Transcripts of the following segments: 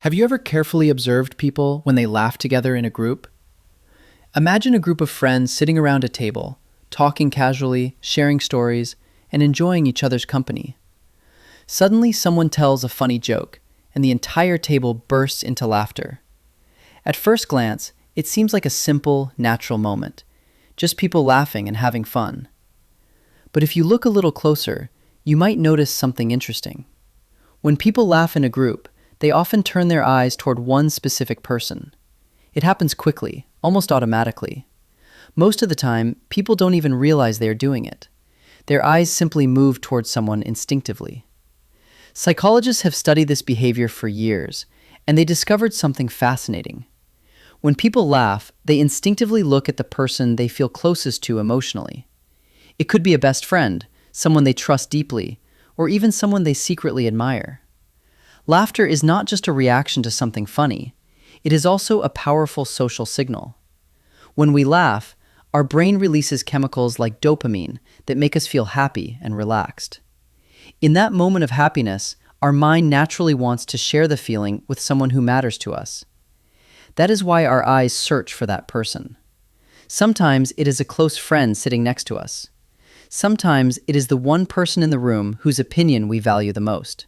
Have you ever carefully observed people when they laugh together in a group? Imagine a group of friends sitting around a table, talking casually, sharing stories, and enjoying each other's company. Suddenly, someone tells a funny joke, and the entire table bursts into laughter. At first glance, it seems like a simple, natural moment, just people laughing and having fun. But if you look a little closer, you might notice something interesting. When people laugh in a group, they often turn their eyes toward one specific person. It happens quickly, almost automatically. Most of the time, people don't even realize they are doing it. Their eyes simply move towards someone instinctively. Psychologists have studied this behavior for years, and they discovered something fascinating. When people laugh, they instinctively look at the person they feel closest to emotionally. It could be a best friend, someone they trust deeply, or even someone they secretly admire. Laughter is not just a reaction to something funny, it is also a powerful social signal. When we laugh, our brain releases chemicals like dopamine that make us feel happy and relaxed. In that moment of happiness, our mind naturally wants to share the feeling with someone who matters to us. That is why our eyes search for that person. Sometimes it is a close friend sitting next to us. Sometimes it is the one person in the room whose opinion we value the most.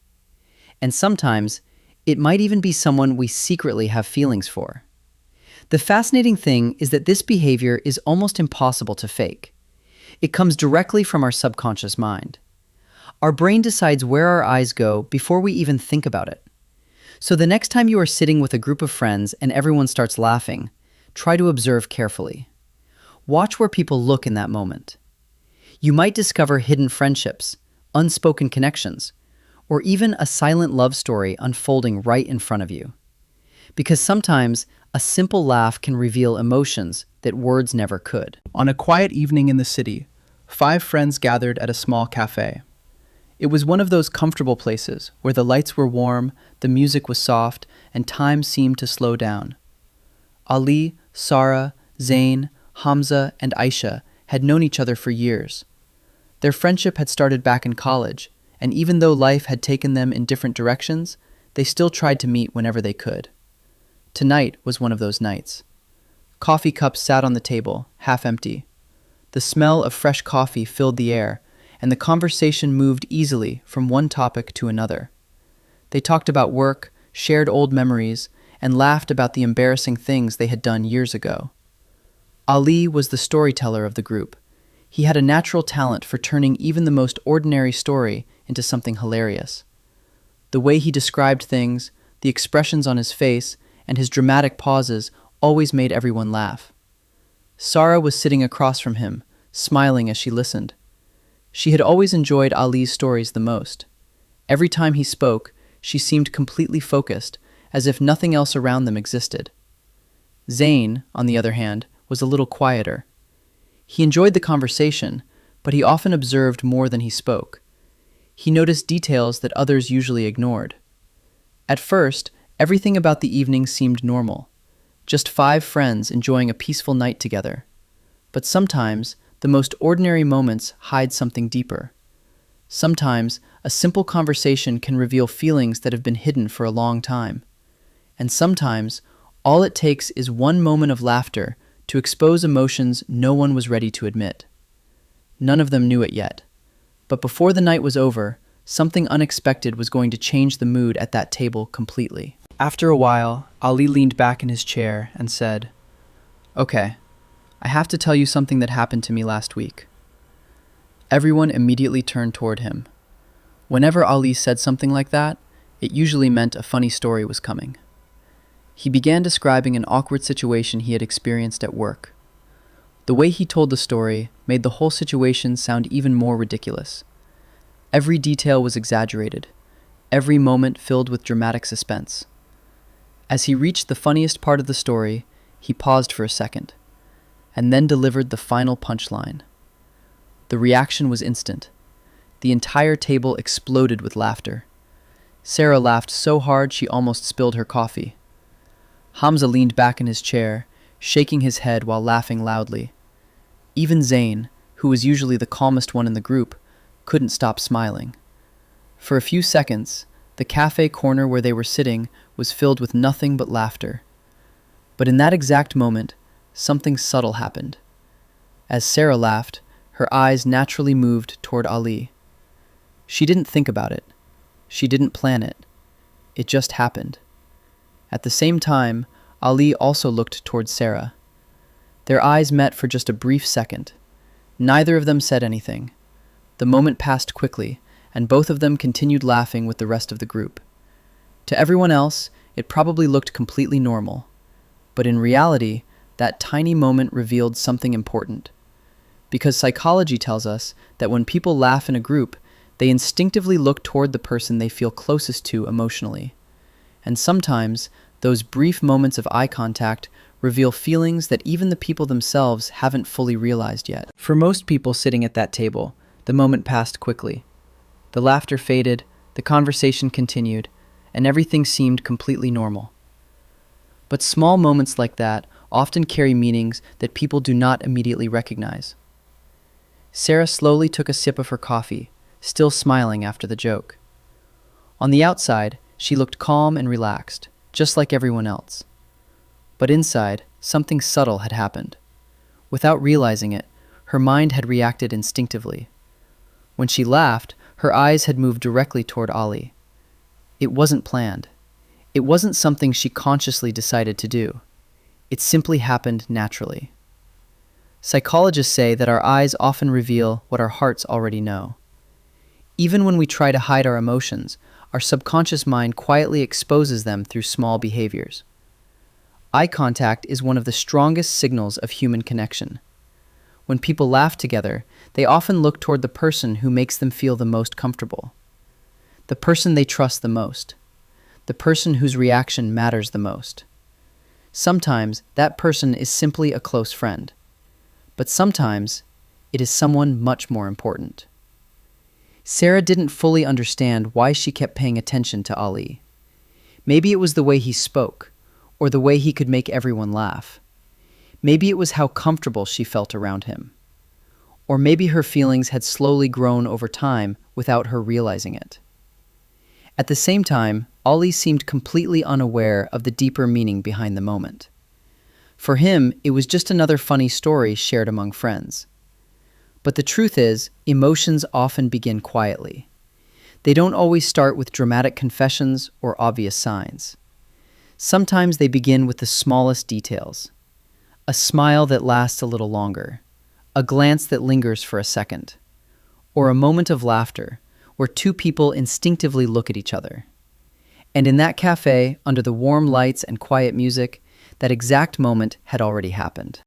And sometimes, it might even be someone we secretly have feelings for. The fascinating thing is that this behavior is almost impossible to fake. It comes directly from our subconscious mind. Our brain decides where our eyes go before we even think about it. So the next time you are sitting with a group of friends and everyone starts laughing, try to observe carefully. Watch where people look in that moment. You might discover hidden friendships, unspoken connections, or even a silent love story unfolding right in front of you. Because sometimes, a simple laugh can reveal emotions that words never could. On a quiet evening in the city, 5 friends gathered at a small café. It was one of those comfortable places where the lights were warm, the music was soft, and time seemed to slow down. Ali, Sarah, Zain, Hamza, and Aisha had known each other for years. Their friendship had started back in college, and even though life had taken them in different directions, they still tried to meet whenever they could. Tonight was one of those nights. Coffee cups sat on the table, half empty. The smell of fresh coffee filled the air, and the conversation moved easily from one topic to another. They talked about work, shared old memories, and laughed about the embarrassing things they had done years ago. Ali was the storyteller of the group. He had a natural talent for turning even the most ordinary story into something hilarious. The way he described things, the expressions on his face, and his dramatic pauses always made everyone laugh. Sarah was sitting across from him, smiling as she listened. She had always enjoyed Ali's stories the most. Every time he spoke, she seemed completely focused, as if nothing else around them existed. Zain, on the other hand, was a little quieter. He enjoyed the conversation, but he often observed more than he spoke. He noticed details that others usually ignored. At first, everything about the evening seemed normal, just 5 friends enjoying a peaceful night together. But sometimes, the most ordinary moments hide something deeper. Sometimes, a simple conversation can reveal feelings that have been hidden for a long time. And sometimes, all it takes is one moment of laughter to expose emotions no one was ready to admit. None of them knew it yet. But before the night was over, something unexpected was going to change the mood at that table completely. After a while, Ali leaned back in his chair and said, "Okay, I have to tell you something that happened to me last week." Everyone immediately turned toward him. Whenever Ali said something like that, it usually meant a funny story was coming. He began describing an awkward situation he had experienced at work. The way he told the story made the whole situation sound even more ridiculous. Every detail was exaggerated, every moment filled with dramatic suspense. As he reached the funniest part of the story, he paused for a second, and then delivered the final punchline. The reaction was instant. The entire table exploded with laughter. Sarah laughed so hard she almost spilled her coffee. Hamza leaned back in his chair, shaking his head while laughing loudly. Even Zain, who was usually the calmest one in the group, couldn't stop smiling. For a few seconds, The cafe corner where they were sitting was filled with nothing but laughter. But in that exact moment, something subtle happened. As Sarah laughed, her eyes naturally moved toward Ali. She didn't think about it. She didn't plan it. It just happened. At the same time, Ali also looked toward Sarah. Their eyes met for just a brief second. Neither of them said anything. The moment passed quickly, and both of them continued laughing with the rest of the group. To everyone else, it probably looked completely normal. But in reality, that tiny moment revealed something important. Because psychology tells us that when people laugh in a group, they instinctively look toward the person they feel closest to emotionally. And sometimes, those brief moments of eye contact reveal feelings that even the people themselves haven't fully realized yet. For most people sitting at that table, the moment passed quickly. The laughter faded, the conversation continued, and everything seemed completely normal. But small moments like that often carry meanings that people do not immediately recognize. Sarah slowly took a sip of her coffee, still smiling after the joke. On the outside, she looked calm and relaxed, just like everyone else. But inside, something subtle had happened. Without realizing it, her mind had reacted instinctively. When she laughed, her eyes had moved directly toward Ali. It wasn't planned. It wasn't something she consciously decided to do. It simply happened naturally. Psychologists say that our eyes often reveal what our hearts already know. Even when we try to hide our emotions, our subconscious mind quietly exposes them through small behaviors. Eye contact is one of the strongest signals of human connection. When people laugh together, they often look toward the person who makes them feel the most comfortable, the person they trust the most, the person whose reaction matters the most. Sometimes that person is simply a close friend, but sometimes it is someone much more important. Sarah didn't fully understand why she kept paying attention to Ali. Maybe it was the way he spoke, or the way he could make everyone laugh. Maybe it was how comfortable she felt around him. Or maybe her feelings had slowly grown over time without her realizing it. At the same time, Ali seemed completely unaware of the deeper meaning behind the moment. For him, it was just another funny story shared among friends. But the truth is, emotions often begin quietly. They don't always start with dramatic confessions or obvious signs. Sometimes they begin with the smallest details. A smile that lasts a little longer, a glance that lingers for a second, or a moment of laughter where two people instinctively look at each other. And in that cafe, under the warm lights and quiet music, that exact moment had already happened.